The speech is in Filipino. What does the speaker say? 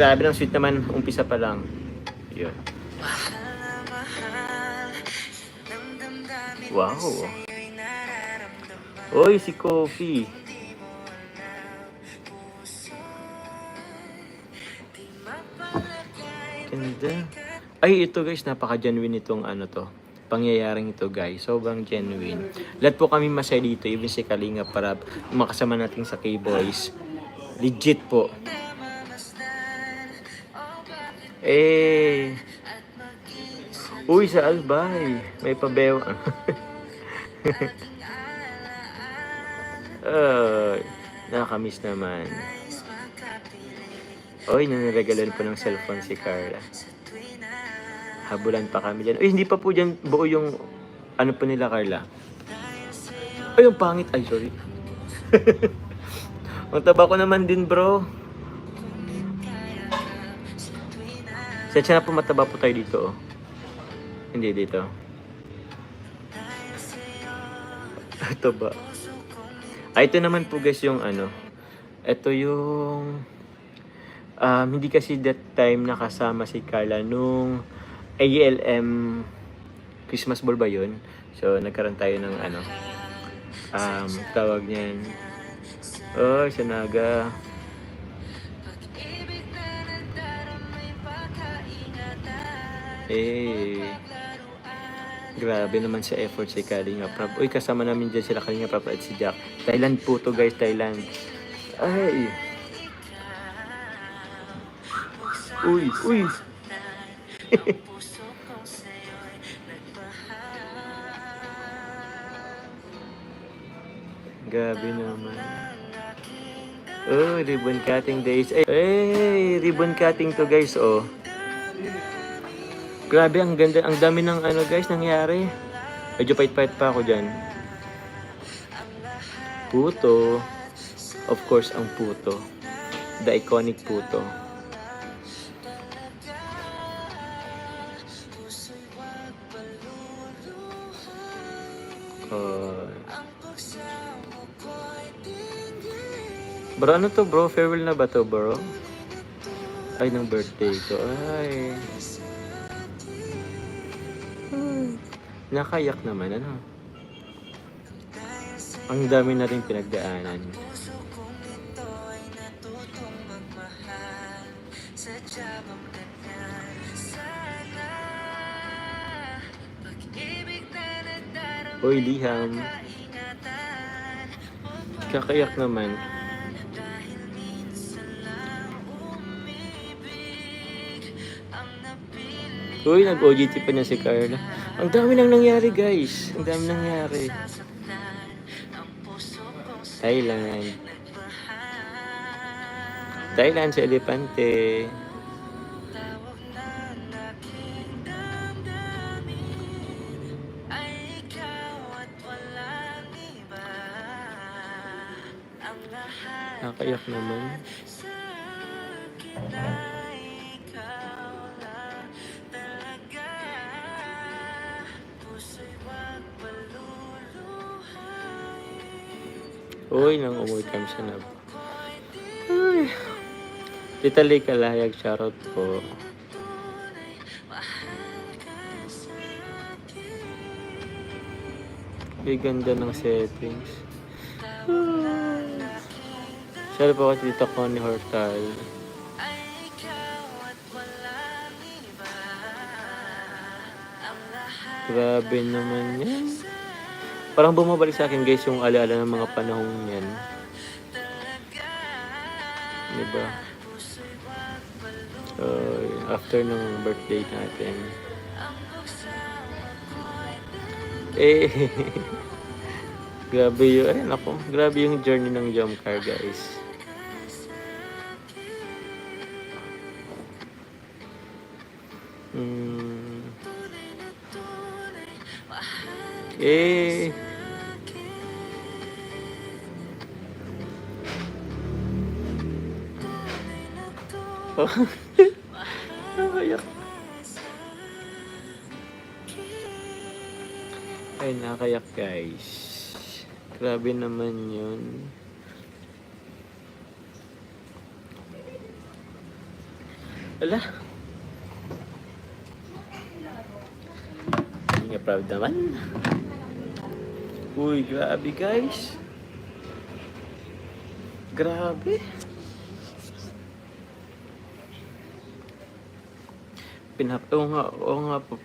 Grabe ng sweet naman, umpisa pa lang. Yun. Wow. Oy, si Coffee. Ganda. Ay, ito guys, napaka-genuine itong ano to. Pangyayaring ito guys, sobrang genuine. Lahat po kami masaya dito, even si Kalinga para makasama natin sa K-Boys. Legit po. Eh. Uy, sa Albay. May pabew. Ay, nakakamiss naman. Oy, naniregalan po ng cellphone si Carla. Habulan pa kami dyan. Uy, hindi pa po dyan buo yung ano po nila, Carla. Ay, yung pangit. Ay, sorry. Ang taba ko naman din, bro. Sensya na po, mataba po tayo dito, oh. Hindi dito. Ito ba? Ay, ito naman po guys yung ano. Ito yung... hindi kasi that time nakasama si Carla nung ALM Christmas Ball ba yun? So, nagkaroon tayo ng ano. Tawag niyan. Oh, Sanaga. Grabe naman sa effort si Kalinga Prab. Uy, kasama namin dyan sila Kalinga Prab at si Jack. Thailand po to guys, Thailand. Ay. Uy. Grabe naman. Oh, ribbon cutting days. Ay, ribbon cutting to guys, oh. Grabe, ang ganda. Ang dami ng ano guys nangyari. Medyo pait-pait pa ako dyan. Puto. Of course, ang puto. The iconic puto. Bro, ano to bro? Farewell na ba to bro? Ay, ng birthday ko. Ay. Nakayak naman, ano? Ang dami na rin pinagdaanan. Uy, liham. Kakayak naman. Uy, nag-OGT pa niya si Carla. Ang dami nang nangyari guys. Ang dami nangyari. Thailand sa Elepante. Nakayak naman. Uy, nang umuwi kami sa Nab. Uy. Tita Lee Kalayag, shoutout po. Ay, ganda ng settings. Shoutout po kasi dito ko ni Hortal. Grabe naman yan. Parang bumabalik sa akin guys yung alaala ng mga panahong yan. Diba? After ng birthday natin. Grabe yun. Ay, nako. Grabe yung journey ng Jomcar guys. Nakayak. Ay, nakayak guys. Grabe naman yun. Ala. Hindi nga proud naman. Uy, grabe guys. Grabe. Oo nga po,